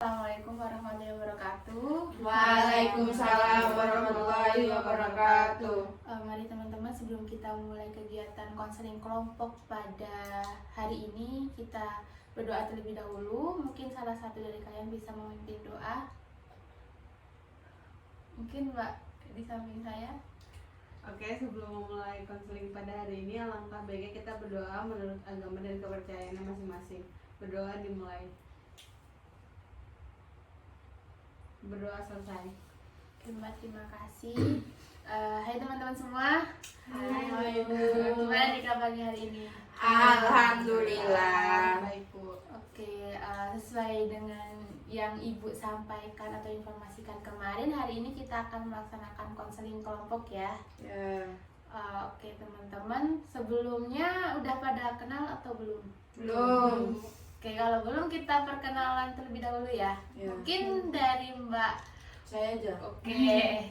Assalamualaikum warahmatullahi wabarakatuh. Waalaikumsalam warahmatullahi wabarakatuh. Mari teman-teman, sebelum kita mulai kegiatan konseling kelompok pada hari ini, kita berdoa terlebih dahulu. Mungkin salah satu dari kalian bisa memimpin doa. Mungkin Mbak di samping saya. Oke, sebelum memulai konseling pada hari ini, alangkah baiknya kita berdoa menurut agama dan kepercayaannya masing-masing. Berdoa dimulai. Berdoa selesai. Terima kasih. Hai teman-teman semua. Hai. Gimana nih kabarnya hari ini? Alhamdulillah. Baik Bu. Oke, sesuai dengan yang Ibu sampaikan atau informasikan kemarin, hari ini kita akan melaksanakan konseling kelompok ya. Ya. Oke teman-teman, sebelumnya udah pada kenal atau belum? Belum. Oke, kalau belum kita perkenalan terlebih dahulu ya. Ya. Mungkin dari Mbak. Saya aja. Oke.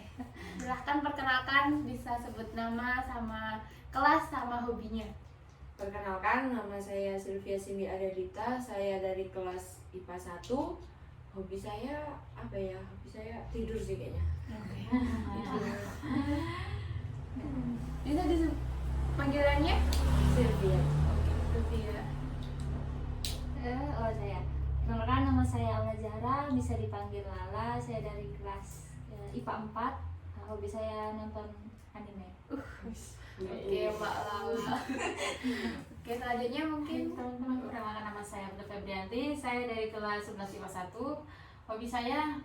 Silahkan perkenalkan, bisa sebut nama sama kelas sama hobinya. Perkenalkan, nama saya Sylvia Cindy Adadita. Saya dari kelas IPA 1. Hobi saya apa ya? Hobi saya tidur sih kayaknya. Bisa disebut panggilannya? Sylvia. Sylvia. Saya perkenalkan, nama saya Aula Zahra, bisa dipanggil Lala. Saya dari kelas IPA 4. Hobi saya nonton anime. Oke, Mbak Lala. Oke, selanjutnya mungkin Teman-teman, perkenalkan, nama saya Putri Febrianti. Saya dari kelas 11 IPA 1. Hobi saya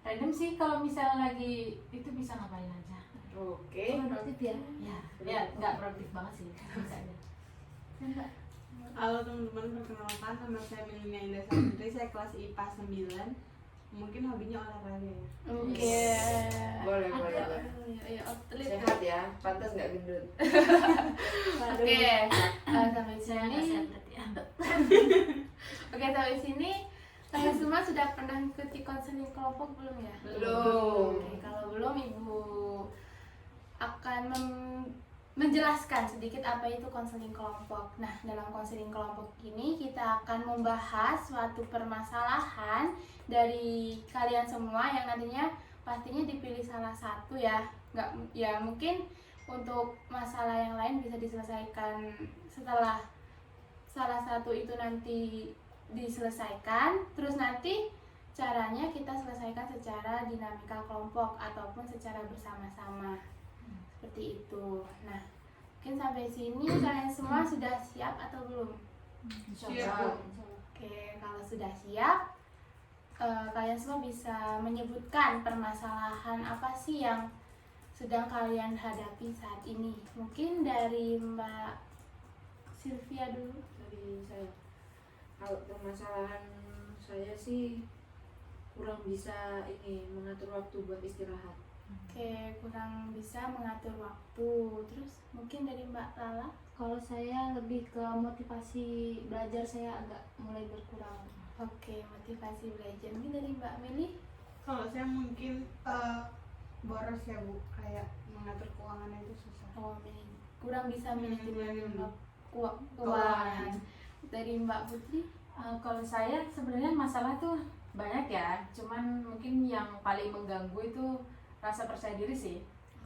random sih, kalau misalnya lagi itu bisa ngapain aja. Oke. Produktif ya. Ya nggak produktif banget sih, bisa aja. Halo teman-teman, perkenalkan, nama saya Melina Indah Santri. Saya kelas IPA 9. Mungkin hobinya olahraga ya. Oke. Boleh, boleh. Ya, atlet. Sehat ya, pantas nggak gendut. Oke, sampai Saya sini. nggak sehat berarti ya. Oke, sampai sini kalian semua sudah pernah ikuti konseling kelompok belum ya? Belum. Oke, kalau belum, Ibu akan menjelaskan sedikit apa itu konseling kelompok. Nah, dalam konseling kelompok ini kita akan membahas suatu permasalahan dari kalian semua yang nantinya pastinya dipilih salah satu ya. Nggak, ya mungkin untuk masalah yang lain bisa diselesaikan setelah salah satu itu nanti diselesaikan. Terus nanti caranya kita selesaikan secara dinamika kelompok ataupun secara bersama-sama. Seperti itu. Nah, mungkin sampai sini kalian semua sudah siap atau belum? Siap. Oke, kalau sudah siap, kalian semua bisa menyebutkan permasalahan apa sih yang sedang kalian hadapi saat ini. Mungkin dari Mbak Sylvia dulu. Dari saya. Kalau permasalahan saya sih kurang bisa mengatur waktu buat istirahat. Oke, kurang bisa mengatur waktu. Terus mungkin dari Mbak Lala. Kalau saya lebih ke motivasi belajar, saya agak mulai berkurang. Oke, motivasi belajar. Mungkin dari Mbak Meli. Kalau saya mungkin boros ya Bu, kayak mengatur keuangannya itu susah. Oh, kurang bisa manajemen Hmm. keuangan. Dari Mbak Putri. Kalau saya sebenarnya masalah tuh banyak ya, cuman mungkin yang paling mengganggu itu rasa percaya diri sih.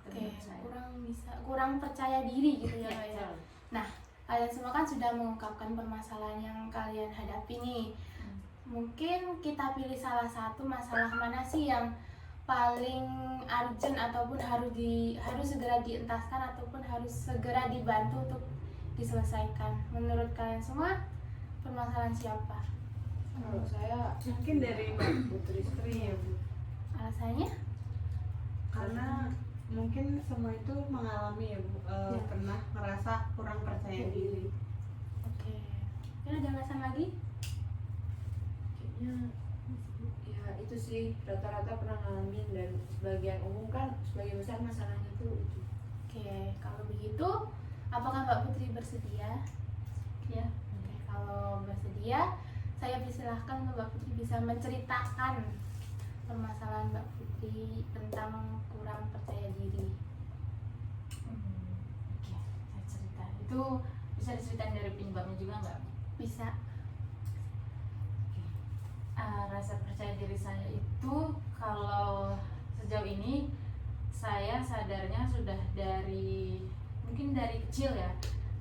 Oke, Menurut saya. kurang percaya diri gitu ya, Mbak ya. betul. Kalian semua kan sudah mengungkapkan permasalahan yang kalian hadapi nih. Mungkin kita pilih salah satu masalah mana sih yang paling urgent ataupun harus segera dientaskan ataupun harus segera dibantu untuk diselesaikan. Menurut kalian semua permasalahan siapa? Kalau saya Mungkin dari Mbak Putri ya Bu. Alasannya? Karena mungkin semua itu mengalami ya Bu, Ya. pernah merasa kurang percaya diri. Oke. Mungkin ada alasan lagi? kayaknya ya itu sih rata-rata pernah ngalamin, dan sebagian umum kan sebagian besar masalahnya tuh itu. Oke, kalau begitu apakah Mbak Putri bersedia? Ya. Oke, kalau bersedia, saya persilahkan Mbak Putri bisa menceritakan permasalahan Mbak Putri tentang kurang percaya diri. Oke, saya cerita. Itu bisa diceritain dari penyebabnya juga nggak? Bisa. rasa percaya diri saya itu kalau sejauh ini saya sadarnya sudah mungkin dari kecil ya,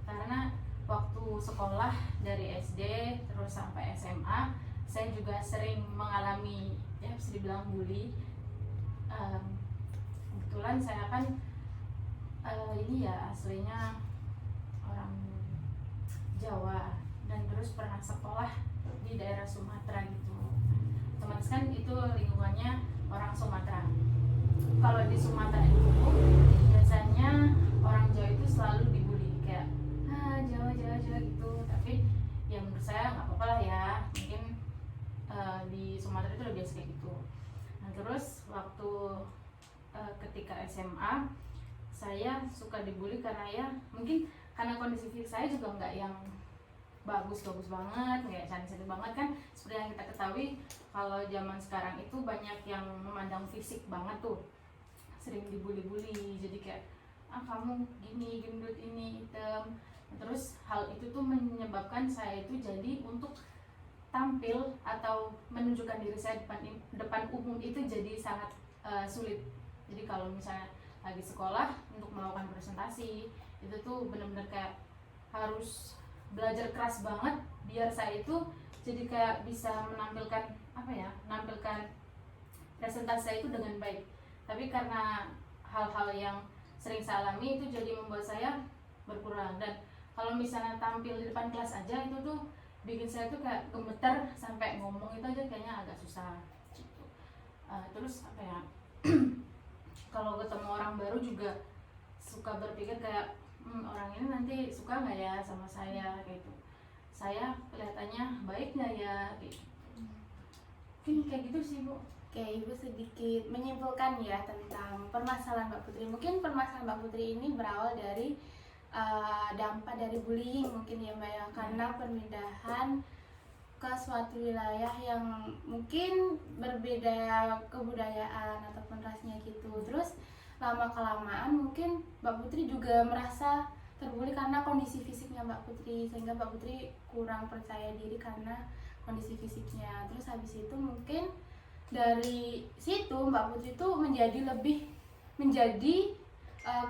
karena waktu sekolah dari SD terus sampai SMA saya juga sering mengalami ya bisa dibilang bully. Kebetulan saya kan ini ya aslinya orang Jawa dan terus pernah sekolah di daerah Sumatera gitu. Otomatis kan itu lingkungannya orang Sumatera. Kalau di Sumatera itu biasanya orang Jawa itu selalu dibully kayak Jawa gitu. Tapi ya menurut saya nggak apa-apa lah ya, mungkin di Sumatera itu udah biasa kayak gitu. Nah terus waktu ketika SMA saya suka dibully karena ya mungkin karena kondisi fisik saya juga nggak yang bagus banget, nggak cantik banget kan. Seperti yang kita ketahui kalau zaman sekarang itu banyak yang memandang fisik banget tuh, sering dibully-bully. Jadi kayak kamu gini, gendut ini, hitam. Terus hal itu tuh menyebabkan saya itu jadi untuk tampil atau menunjukkan diri saya depan umum itu jadi sangat sulit. Jadi kalau misalnya lagi sekolah untuk melakukan presentasi itu tuh benar-benar kayak harus belajar keras banget biar saya itu jadi kayak bisa menampilkan menampilkan presentasi saya itu dengan baik. Tapi karena hal-hal yang sering saya alami itu jadi membuat saya berkurang, dan kalau misalnya tampil di depan kelas aja itu tuh bikin saya tuh kayak gemeter, sampai ngomong itu aja kayaknya agak susah gitu. Terus kalau ketemu orang baru juga suka berpikir kayak orang ini nanti suka nggak ya sama saya gitu, saya kelihatannya baik nggak ya gitu. Mungkin kayak gitu sih Bu. Oke, Ibu sedikit menyimpulkan ya tentang permasalahan Mbak Putri. Mungkin permasalahan Mbak Putri ini berawal dari dampak dari bullying mungkin ya Mbak ya, karena pemindahan ke suatu wilayah yang mungkin berbeda kebudayaan ataupun rasnya gitu. Terus lama-kelamaan mungkin Mbak Putri juga merasa terbully karena kondisi fisiknya Mbak Putri, sehingga Mbak Putri kurang percaya diri karena kondisi fisiknya. Terus habis itu mungkin dari situ Mbak Putri tuh menjadi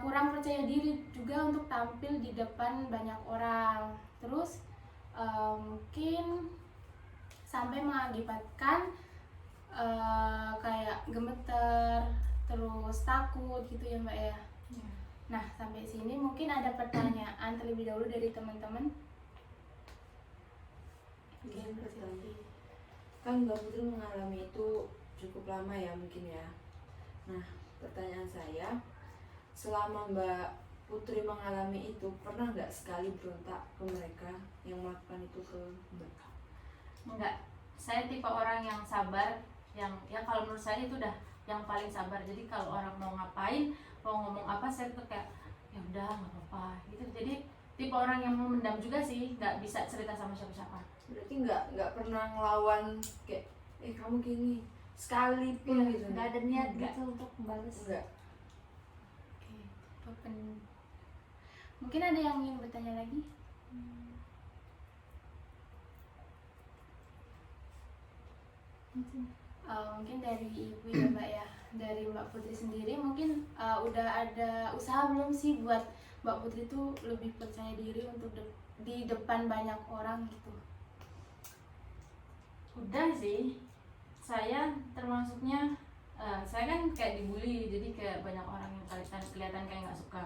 kurang percaya diri juga untuk tampil di depan banyak orang. Terus mungkin sampai mengakibatkan kayak gemeter, terus takut gitu ya Mbak ya. Nah sampai sini mungkin ada pertanyaan terlebih dahulu dari teman-teman. Oke, Kan Mbak Putri mengalami itu cukup lama ya mungkin ya. Nah pertanyaan saya, selama Mbak Putri mengalami itu pernah nggak sekali berontak ke mereka yang melakukan itu ke Mbak? Enggak, saya tipe orang yang sabar, yang ya kalau menurut saya itu udah yang paling sabar. Jadi kalau orang mau ngapain, mau ngomong apa, saya tuh kayak ya udah nggak apa-apa gitu. Jadi tipe orang yang memendam juga sih, nggak bisa cerita sama siapa-siapa. Berarti nggak pernah ngelawan kayak kamu gini sekalipun gitu? Nggak ada niat Nggak. gitu untuk membalas. Enggak. Oke, mungkin ada yang ingin bertanya lagi? Mungkin dari Ibu ya Mbak ya, dari Mbak Putri sendiri mungkin udah ada usaha belum sih buat Mbak Putri tuh lebih percaya diri untuk di depan banyak orang gitu? Udah sih, saya termasuknya saya kan kayak dibully, jadi kayak banyak orang yang kelihatan kayak nggak suka.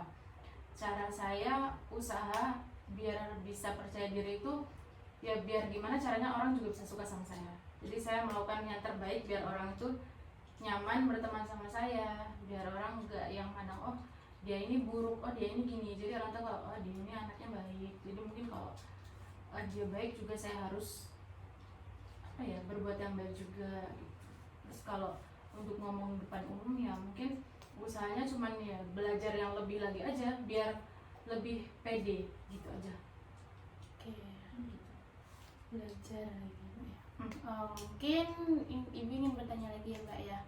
Cara saya usaha biar bisa percaya diri itu ya biar gimana caranya orang juga bisa suka sama saya. Jadi saya melakukan yang terbaik biar orang itu nyaman berteman sama saya, biar orang nggak yang pandang oh dia ini buruk, oh dia ini gini. Jadi orang tahu oh dia ini anaknya baik. Jadi mungkin kalau dia baik juga saya harus berbuat yang baik juga gitu. Terus kalau untuk ngomong depan umum ya mungkin usahanya cuman ya belajar yang lebih lagi aja biar lebih pede gitu aja. Oke, belajar lagi ya. Mungkin Ibu ingin bertanya lagi ya Mbak ya.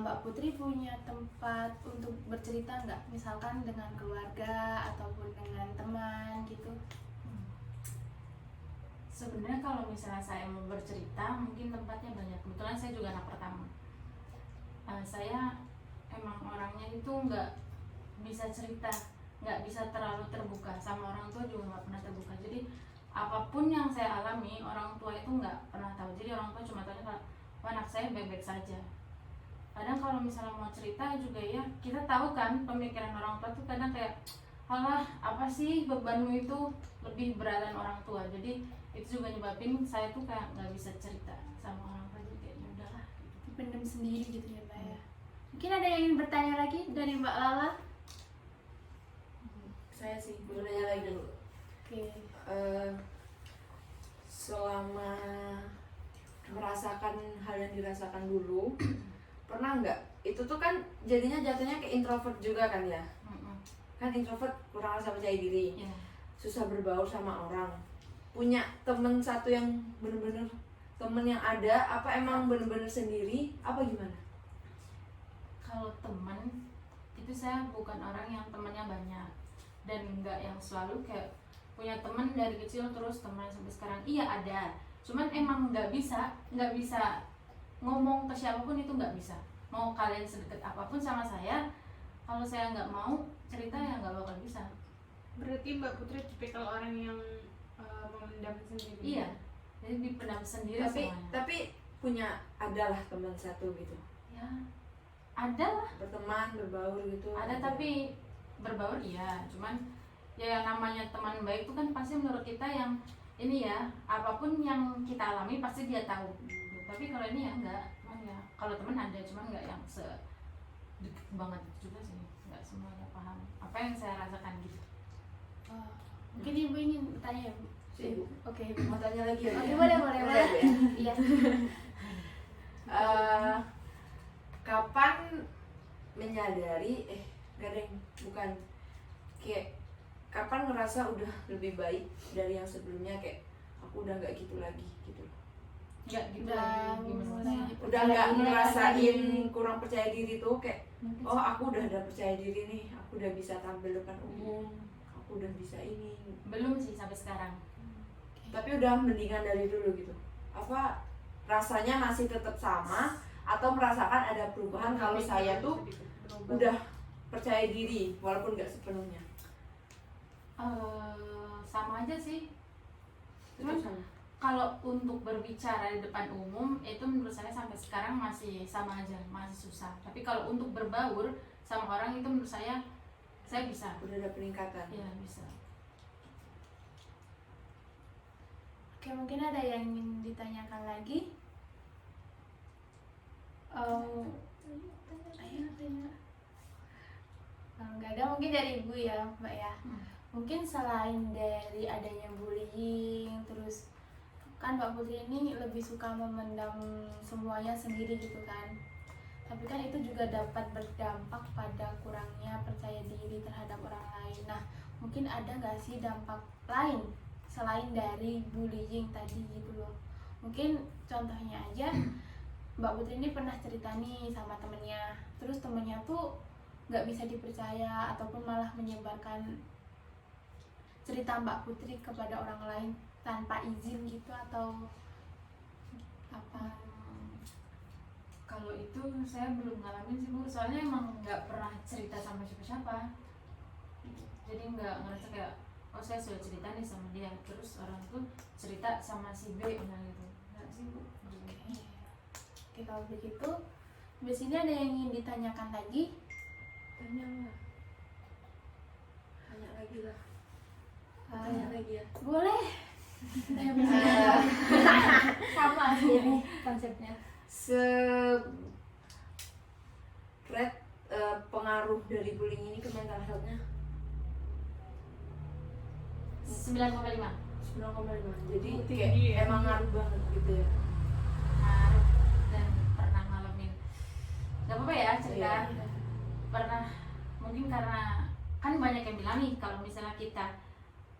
Mbak Putri punya tempat untuk bercerita nggak? Misalkan dengan keluarga ataupun dengan teman gitu? Sebenarnya kalau misalnya saya mau bercerita mungkin tempatnya banyak. Kebetulan saya juga anak pertama. Saya emang orangnya itu nggak bisa cerita, nggak bisa terlalu terbuka, sama orang tua juga nggak pernah terbuka. Jadi apapun yang saya alami orang tua itu nggak pernah tahu. Jadi orang tua cuma tahu kalau anak saya baik-baik saja. Kadang kalau misalnya mau cerita juga ya, kita tahu kan pemikiran orang tua tuh kadang kayak, alah apa sih bebanmu itu lebih beratan orang tua. Jadi itu juga nyebabin saya tuh kayak nggak bisa cerita sama orang tua. Jadi kayak ya udahlah gitu. Dipendam sendiri gitu ya Mbak ya. Mungkin ada yang ingin bertanya lagi dari Mbak Lala? Saya sih boleh nanya lagi dulu. Oke. Selama merasakan hal yang dirasakan dulu, pernah nggak? Itu tuh kan jadinya jatuhnya ke introvert juga kan ya? Kan introvert kurang rasa percaya diri, Ya. susah berbaur sama orang. Punya temen satu yang bener-bener temen yang ada, apa emang bener-bener sendiri, apa gimana? Kalau teman itu saya bukan orang yang temannya banyak dan nggak yang selalu kayak punya teman dari kecil terus teman sampai sekarang. Iya ada, cuman emang nggak bisa ngomong ke siapapun, itu nggak bisa. Mau kalian sedekat apapun sama saya, kalau saya nggak mau cerita ya nggak bakal bisa. Berarti Mbak Putri tipikal orang yang memendam sendiri. Iya, jadi dipendam sendiri Tapi semuanya. tapi punya adalah teman satu gitu, Ya ada lah, berteman, berbaur gitu. ada, tapi berbaur iya, cuman ya yang namanya teman baik itu kan pasti menurut kita yang ini ya, apapun yang kita alami pasti dia tahu gitu. Tapi kalau ini ya enggak, cuman ya kalau teman ada, cuman enggak yang deket banget juga sih, enggak semuanya paham apa yang saya rasakan gitu. Oh, mungkin Ibu ingin bertanya ya Bu? Si Ibu. Oke. Mau tanya lagi ya? Oke, boleh. Boleh, Bu, ya? Iya. Kapan menyadari bukan kayak kapan ngerasa udah lebih baik dari yang sebelumnya, kayak aku udah nggak gitu lagi gitu, Enggak gitu Udah lagi gimana? mulai udah nggak percaya ngerasain diri. kurang percaya diri tuh, kayak Mungkin oh aku udah ada percaya diri nih, aku udah bisa tampil depan umum, aku udah bisa ini, Belum sih sampai sekarang. tapi udah mendingan dari dulu gitu. Apa rasanya masih tetap sama atau merasakan ada perubahan kalau saya tuh udah percaya diri walaupun nggak sepenuhnya? Sama aja sih. Tetap sama. Kalau untuk berbicara di depan umum itu menurut saya sampai sekarang masih sama aja, masih susah. Tapi kalau untuk berbaur sama orang itu menurut saya bisa. Udah ada peningkatan. Ya bisa. Oke, mungkin ada yang ingin ditanyakan lagi? Ayo tanya. Nggak ada, mungkin dari Ibu ya Mbak ya. Mungkin selain dari adanya bullying, terus kan Mbak Putri ini lebih suka memendam semuanya sendiri gitu kan. Tapi kan itu juga dapat berdampak pada kurangnya percaya diri terhadap orang lain. Nah, mungkin ada nggak sih dampak lain selain dari bullying tadi gitu loh? Mungkin contohnya aja, Mbak Putri ini pernah cerita nih sama temennya, terus temennya tuh nggak bisa dipercaya ataupun malah menyebarkan cerita Mbak Putri kepada orang lain tanpa izin gitu, atau apa? Kalau itu saya belum ngalamin sih Bu, soalnya emang nggak pernah cerita sama siapa-siapa. Jadi nggak ngerasa kayak oh saya sudah cerita nih sama dia, terus orang tuh cerita sama si B nah gitu. Nggak sih Bu. Oke, kalau begitu, di sini ada yang ingin ditanyakan lagi? Tanya lagi lah. Ah, Tanya lagi ya. boleh. sama sih ini konsepnya. Pengaruh dari bullying ini ke mental health-nya 9,5. 9,5. Jadi Tinggi kayak ya. emang ngaruh banget gitu ya. Ngaruh dan pernah ngalamin. Gak apa-apa ya cerita. Iya. Pernah, mungkin karena kan banyak yang bilang nih kalau misalnya kita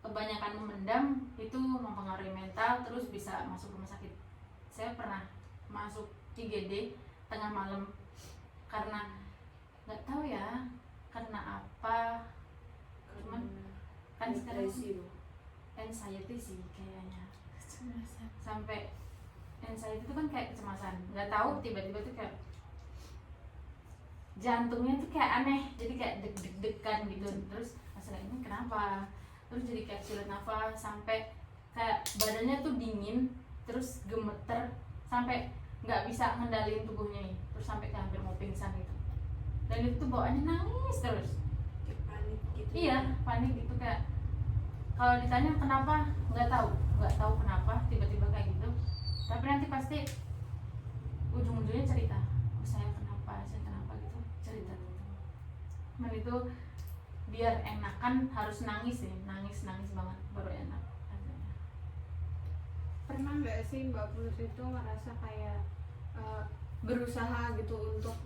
kebanyakan memendam itu mempengaruhi mental, terus bisa masuk rumah sakit. Saya pernah masuk IGD tengah malam karena nggak tahu ya karena apa, cuman kan sekarang Depresi loh. anxiety sih kayaknya. Kecemasan. sampai anxiety itu kan kayak kecemasan, nggak tahu tiba-tiba tuh kayak jantungnya tuh kayak aneh, jadi kayak deg-deg-degan gitu, terus asalnya ini kenapa, terus jadi kayak sulit nafas, sampai kayak badannya tuh dingin, terus gemeter, sampai nggak bisa ngendaliin tubuhnya nih, terus sampai kayak hampir mau pingsan gitu, dan itu tuh bawaannya nangis terus. Kayak panik gitu. Iya, panik gitu, kayak kalau ditanya kenapa nggak tahu kenapa tiba-tiba kayak gitu, tapi nanti pasti ujung-ujungnya cerita, oh, saya kenapa gitu, cerita gitu. Dan itu biar enakan harus nangis sih, nangis banget baru enak rasanya. Pernah nggak sih Mbak Putri itu merasa kayak berusaha gitu untuk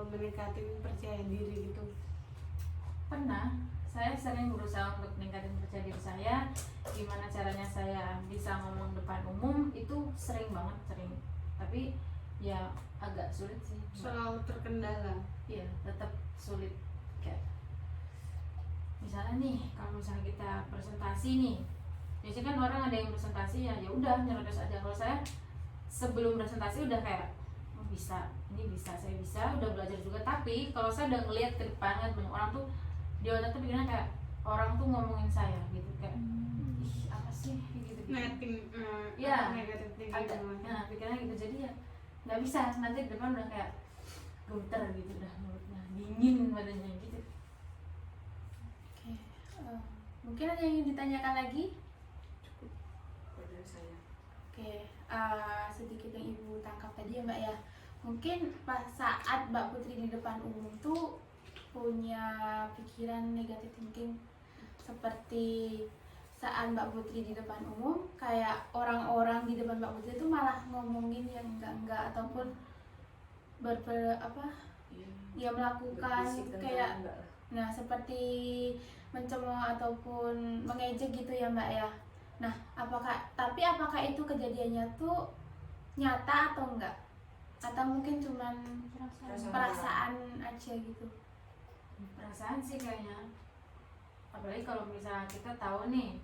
meningkatin percaya diri gitu? Pernah, saya sering berusaha untuk meningkatkan percaya diri saya. Gimana caranya saya bisa ngomong depan umum, itu sering banget, tapi ya agak sulit sih. Selalu terkendala. Iya, tetap sulit. Kayak misalnya nih, kalau misalnya kita presentasi nih, biasanya kan orang ada yang presentasi ya udah nyerocos aja. Kalau saya sebelum presentasi udah kayak oh, bisa, ini bisa, saya bisa, udah belajar juga. Tapi kalau saya udah ngeliat ke depan kan banyak orang tuh di otak tuh pikirnya kayak orang tuh ngomongin saya gitu, kayak ih apa sih gitu. Iya, negatif thinking ada, namanya. nah pikirannya gitu, jadi ya nggak bisa, nanti di depan udah kayak gemeter gitu, udah mulutnya dingin badannya gitu. Oke, mungkin ada yang ingin ditanyakan lagi? Cukup kalau dari saya. Oke, sedikit yang ibu tangkap tadi ya Mbak ya. Mungkin pas saat Mbak Putri di depan umum tuh punya pikiran negatif thinking, seperti saat Mbak Putri di depan umum, kayak orang-orang di depan Mbak Putri itu malah ngomongin yang enggak ataupun Iya. ya melakukan Berbisik tentang kayak enggak lah. nah seperti mencemooh ataupun mengejek gitu ya Mbak ya. Nah, apakah itu kejadiannya tuh nyata atau enggak? Atau mungkin cuman perasaan aja gitu? Perasaan sih kayaknya, apalagi kalau misalnya kita tahu nih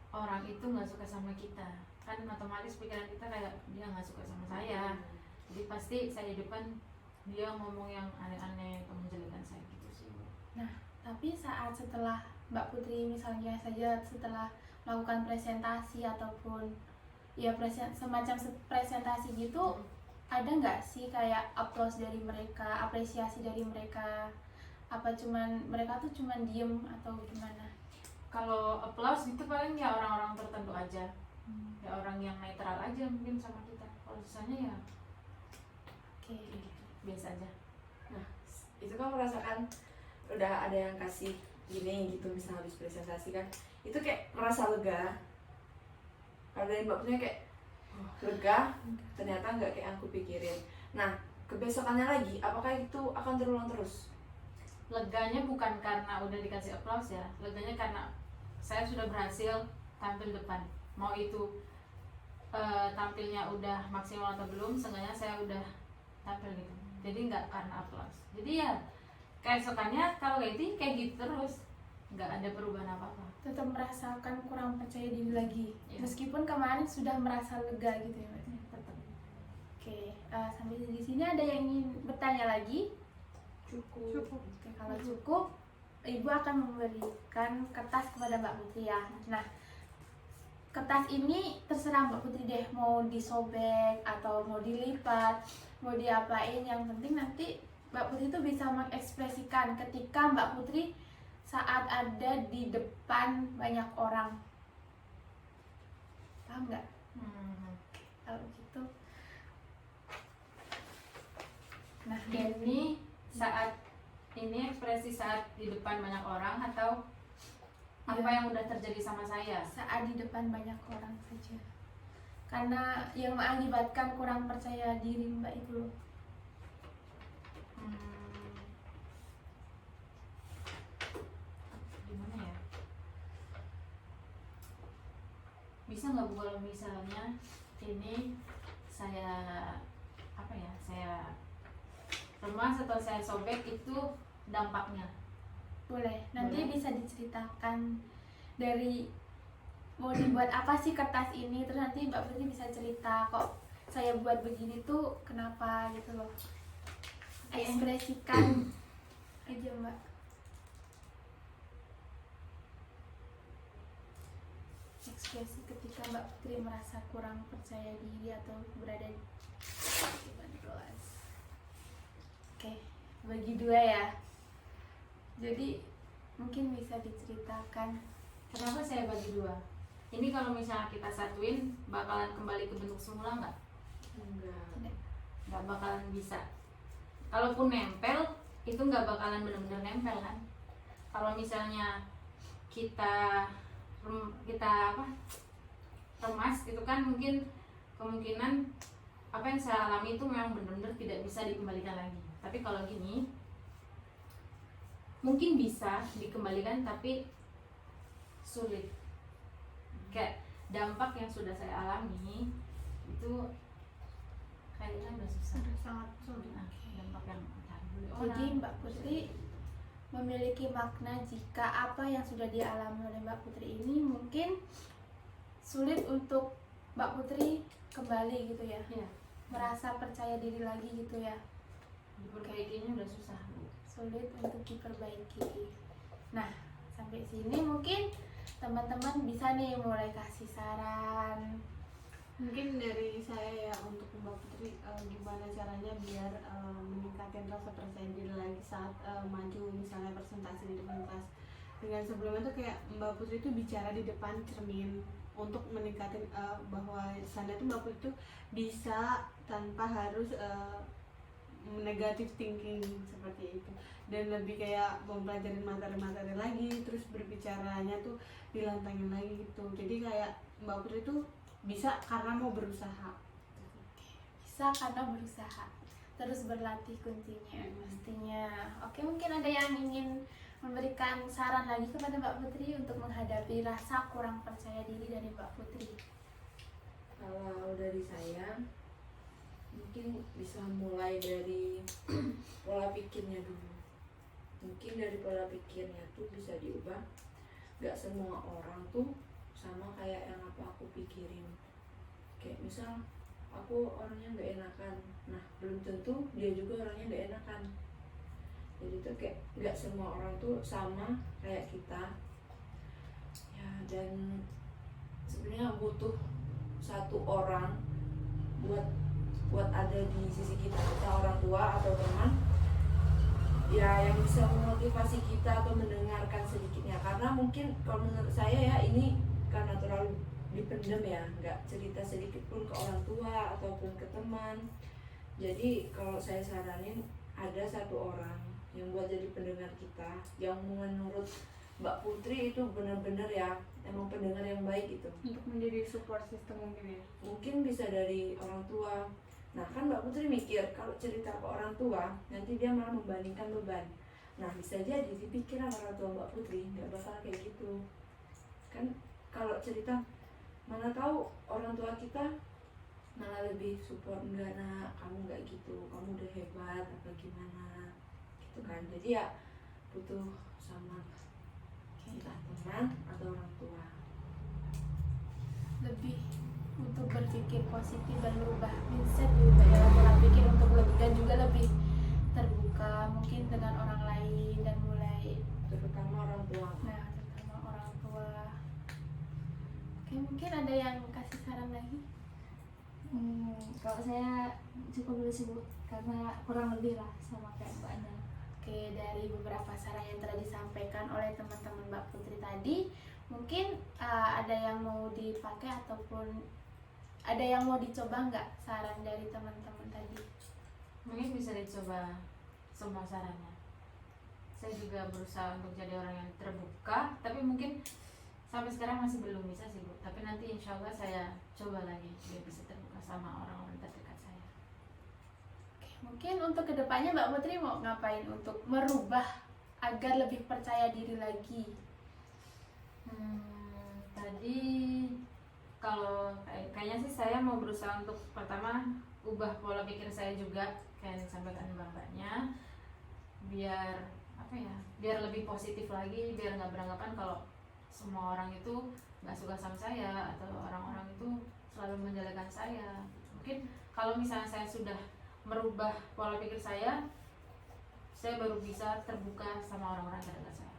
orang itu nggak suka sama kita, kan otomatis pikiran kita kayak dia nggak suka sama saya, jadi pasti saya di depan dia ngomong yang aneh-aneh atau menjelekan saya gitu sih. Nah, tapi saat setelah Mbak Putri misalnya saja setelah melakukan presentasi ataupun ya semacam presentasi gitu, ada nggak sih kayak applause dari mereka, apresiasi dari mereka? Apa cuman mereka tuh cuman diem atau gimana? Kalau applause itu paling ya orang-orang tertentu aja, ya orang yang netral aja mungkin sama kita. Kalau sisanya ya Oke. gitu, biasa aja. Nah, itu kan merasakan udah ada yang kasih gini gitu, misalnya habis presentasi kan, itu kayak merasa lega. Kalau dari Mbak punya kayak lega, ternyata nggak kayak yang aku pikirin. Nah, kebesokannya lagi, apakah itu akan terulang terus? Leganya bukan karena udah dikasih applause ya, leganya karena saya sudah berhasil tampil depan, mau itu tampilnya udah maksimal atau belum, seenggaknya saya udah tampil gitu. Jadi nggak karena applause, jadi ya keesokannya kalau kayak gitu terus, nggak ada perubahan apa-apa. Tetap merasakan kurang percaya diri lagi, Iya. meskipun kemarin sudah merasa lega gitu ya Mbak. Tetap. Oke, sampai di sini ada yang ingin bertanya lagi? Cukup. Oke, kalau cukup, Ibu akan memberikan kertas kepada Mbak Putri ya. Nah, kertas ini terserah Mbak Putri deh, mau disobek atau mau dilipat, mau diapain. Yang penting nanti Mbak Putri itu bisa mengekspresikan ketika Mbak Putri saat ada di depan banyak orang. Paham nggak? Kalau gitu. Nah, ini ekspresi saat di depan banyak orang atau apa Iya. yang udah terjadi sama saya? saat di depan banyak orang saja, karena yang mengakibatkan kurang percaya diri Mbak itu loh. Gimana ya? Bisa nggak Bu kalau misalnya ini saya remas atau saya sobek, itu dampaknya? Boleh, nanti Boleh. bisa diceritakan dari mau dibuat apa sih kertas ini, terus nanti Mbak Putri bisa cerita kok saya buat begini tuh kenapa gitu loh. Ekspresikan aja Mbak. Ekspresi ketika Mbak Putri merasa kurang percaya diri atau berada di depan kelas. Oke, bagi dua ya. Jadi mungkin bisa diceritakan. Kenapa saya bagi dua? Ini kalau misalnya kita satuin bakalan kembali ke bentuk semula nggak? Enggak. Nggak bakalan bisa. Kalaupun nempel itu nggak bakalan benar-benar nempel kan? Kalau misalnya kita remas gitu kan, mungkin kemungkinan apa yang saya alami itu memang benar-benar tidak bisa dikembalikan lagi. Tapi kalau gini mungkin bisa dikembalikan tapi sulit. Kayak dampak yang sudah saya alami itu kayaknya udah susah. Sudah sangat sulit. Nah, dampak yang Jadi Mbak Putri memiliki makna jika apa yang sudah dialami oleh Mbak Putri ini mungkin sulit untuk Mbak Putri kembali gitu ya, ya, merasa percaya diri lagi gitu ya, diperbaikinya udah susah. sulit untuk diperbaiki. Nah, sampai sini mungkin teman-teman bisa nih mulai kasih saran. Mungkin dari saya ya untuk Mbak Putri, gimana caranya biar meningkatkan rasa percaya diri lagi saat maju misalnya presentasi di depan kelas. Dengan sebelumnya tuh kayak Mbak Putri itu bicara di depan cermin untuk meningkatkan bahwa sana tuh Mbak Putri itu bisa tanpa harus negatif thinking seperti itu, dan lebih kayak mempelajari materi-materi lagi, terus berbicaranya tuh dilantangin lagi gitu. Jadi kayak Mbak Putri itu bisa karena mau berusaha. Bisa karena berusaha, terus berlatih kuncinya pastinya. Oke, mungkin ada yang ingin memberikan saran lagi kepada Mbak Putri untuk menghadapi rasa kurang percaya diri dari Mbak Putri. Kalau dari saya mungkin bisa mulai dari pola pikirnya dulu. Mungkin dari pola pikirnya tuh bisa diubah. Gak semua orang tuh sama kayak yang apa aku pikirin. Kayak misal aku orangnya gak enakan, nah belum tentu dia juga orangnya gak enakan. Jadi tuh kayak gak semua orang tuh sama kayak kita ya, dan sebenarnya butuh satu orang buat ada di sisi kita orang tua atau teman ya, yang bisa memotivasi kita atau mendengarkan sedikitnya. Karena mungkin kalau menurut saya ya, ini karena terlalu dipendam ya, nggak cerita sedikit pun ke orang tua ataupun ke teman. Jadi kalau saya saranin ada satu orang yang buat jadi pendengar kita, yang menurut Mbak Putri itu benar-benar ya emang pendengar yang baik gitu. Untuk menjadi support system mungkin ya. Mungkin bisa dari orang tua. Nah kan Mbak Putri mikir kalau cerita ke orang tua nanti dia malah membandingkan beban. Nah bisa jadi di pikiran orang tua Mbak Putri nggak bakal kayak gitu kan. Kalau cerita mana tahu orang tua kita malah lebih support, enggak nak kamu nggak gitu, kamu udah hebat apa gimana gitu kan. Jadi ya butuh sama entah teman atau orang tua. Lebih untuk berpikir positif dan merubah mindset juga dalam pola pikir untuk lebih, dan juga lebih terbuka mungkin dengan orang lain dan mulai, Terutama orang tua. nah terutama orang tua. Oke, mungkin ada yang kasih saran lagi. Kalau saya cukup dulu sih Bu, karena kurang lebih lah sama kayak Mbaknya. Oke, dari beberapa saran yang telah disampaikan oleh teman-teman Mbak Putri tadi, mungkin ada yang mau dipakai ataupun ada yang mau dicoba nggak saran dari teman-teman tadi? Mungkin bisa dicoba semua sarannya. Saya juga berusaha untuk jadi orang yang terbuka, tapi mungkin sampai sekarang masih belum bisa sih Bu. Tapi nanti insya Allah saya coba lagi biar bisa terbuka sama orang-orang terdekat saya. Oke, mungkin untuk kedepannya Mbak Putri mau ngapain untuk merubah agar lebih percaya diri lagi? Tadi kalau kayaknya sih saya mau berusaha untuk pertama ubah pola pikir saya juga kayak yang disampaikan mbak-mbaknya, biar apa ya, biar lebih positif lagi, biar nggak beranggapan kalau semua orang itu nggak suka sama saya atau orang-orang itu selalu menjelekan saya. Mungkin kalau misalnya saya sudah merubah pola pikir saya baru bisa terbuka sama orang-orang terdekat saya.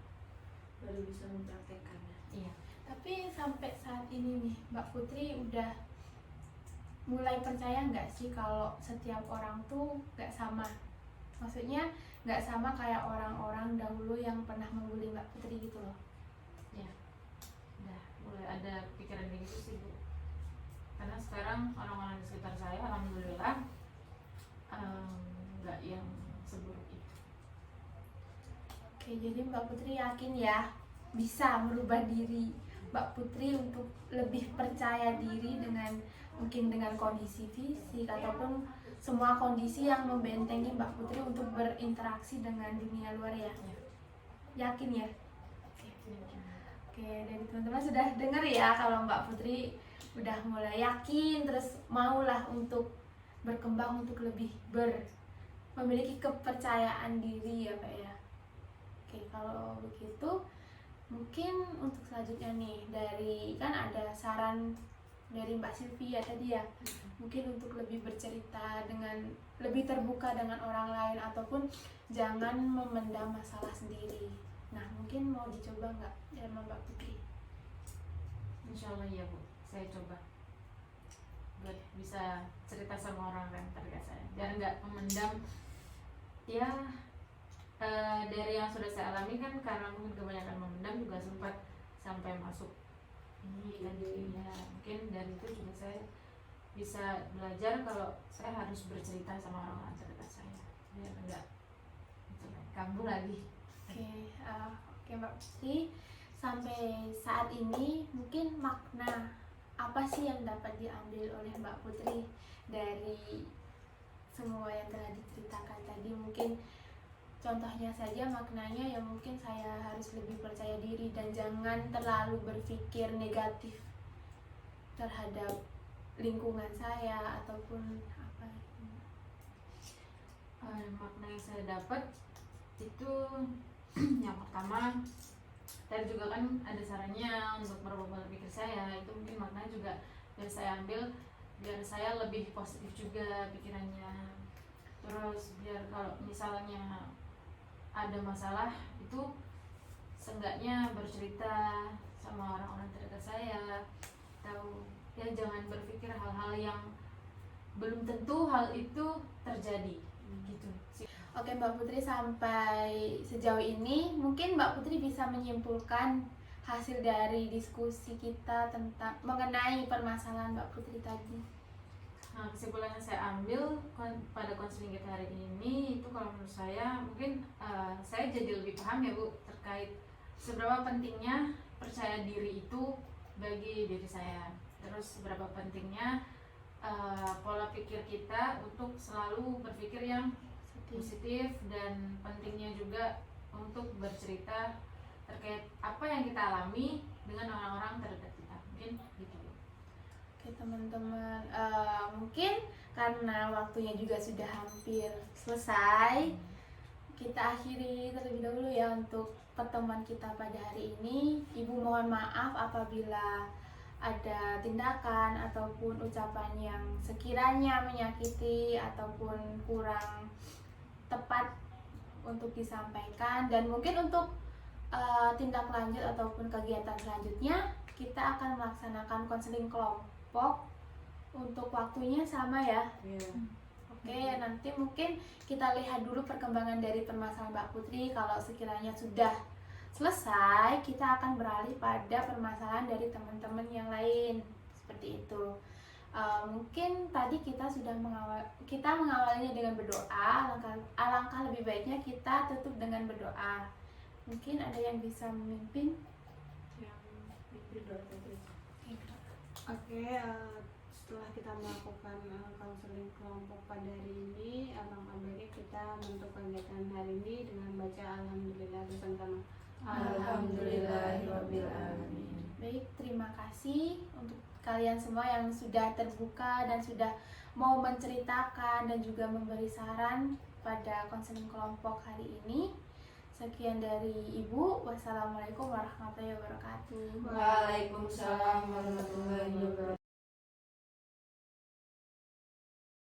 Baru bisa mempraktekannya. Iya. Tapi sampai saat ini nih Mbak Putri udah mulai percaya nggak sih kalau setiap orang tuh nggak sama? Maksudnya nggak sama kayak orang-orang dahulu yang pernah membuli Mbak Putri gitu loh. Ya, udah mulai ada pikiran kayak gitu sih Bu. Karena sekarang orang-orang di sekitar saya alhamdulillah nggak yang seburuk itu. Oke, jadi Mbak Putri yakin ya bisa merubah diri Mbak Putri untuk lebih percaya diri mungkin dengan kondisi fisik ataupun semua kondisi yang membentengi Mbak Putri untuk berinteraksi dengan dunia luar ya. Yakin ya? Oke, dan teman-teman sudah dengar ya kalau Mbak Putri udah mulai yakin terus maulah untuk berkembang untuk lebih memiliki kepercayaan diri ya Pak ya. Oke, kalau begitu mungkin untuk selanjutnya nih dari kan ada saran dari Mbak Sylvia tadi ya, mungkin untuk lebih bercerita dengan lebih terbuka dengan orang lain ataupun jangan memendam masalah sendiri. Nah mungkin mau dicoba nggak sama Mbak Putri? Insya Allah ya Bu, saya coba buat bisa cerita sama orang yang terdekat saya biar nggak memendam. Ya dari yang sudah saya alami kan karena mungkin kebanyakan memendam juga sempat sampai masuk ini kan ya, mungkin dari itu juga saya bisa belajar kalau saya harus bercerita sama orang-orang terdekat saya biar enggak kambuh lagi. Oke Mbak Putri, sampai saat ini mungkin makna apa sih yang dapat diambil oleh Mbak Putri dari semua yang telah diceritakan tadi? Mungkin contohnya saja maknanya yang mungkin saya harus lebih percaya diri dan jangan terlalu berpikir negatif terhadap lingkungan saya ataupun apa. Makna yang saya dapat itu yang pertama tadi juga kan ada sarannya untuk merubah pola pikir saya, itu mungkin maknanya juga biar saya ambil biar saya lebih positif juga pikirannya. Terus biar kalau misalnya ada masalah itu seenggaknya bercerita sama orang-orang terdekat saya, tahu ya jangan berpikir hal-hal yang belum tentu hal itu terjadi gitu. Oke Mbak Putri, sampai sejauh ini mungkin Mbak Putri bisa menyimpulkan hasil dari diskusi kita tentang mengenai permasalahan Mbak Putri tadi. Nah, kesimpulan yang saya ambil pada konseling kita hari ini itu kalau menurut saya mungkin saya jadi lebih paham ya Bu terkait seberapa pentingnya percaya diri itu bagi diri saya. Terus seberapa pentingnya pola pikir kita untuk selalu berpikir yang positif dan pentingnya juga untuk bercerita terkait apa yang kita alami dengan orang-orang terdekat kita. Mungkin gitu. Oke teman-teman, mungkin karena waktunya juga sudah hampir selesai, kita akhiri terlebih dahulu ya untuk pertemuan kita pada hari ini. Ibu mohon maaf apabila ada tindakan ataupun ucapan yang sekiranya menyakiti ataupun kurang tepat untuk disampaikan, dan mungkin untuk tindak lanjut ataupun kegiatan selanjutnya kita akan melaksanakan konseling kelompok untuk waktunya sama ya. Oke, nanti mungkin kita lihat dulu perkembangan dari permasalahan Mbak Putri. Kalau sekiranya sudah selesai, kita akan beralih pada permasalahan dari teman-teman yang lain seperti itu. Mungkin tadi kita sudah mengawalinya dengan berdoa. Alangkah lebih baiknya kita tutup dengan berdoa. Mungkin ada yang bisa memimpin. Oke, setelah kita melakukan konseling kelompok pada hari ini, alangkah baiknya kita menutup kegiatan hari ini dengan baca Alhamdulillah bersama-sama. Alhamdulillahirabbil alamin. Baik, terima kasih untuk kalian semua yang sudah terbuka dan sudah mau menceritakan dan juga memberi saran pada konseling kelompok hari ini. Sekian dari Ibu. Wassalamualaikum warahmatullahi wabarakatuh. Waalaikumsalam warahmatullahi wabarakatuh.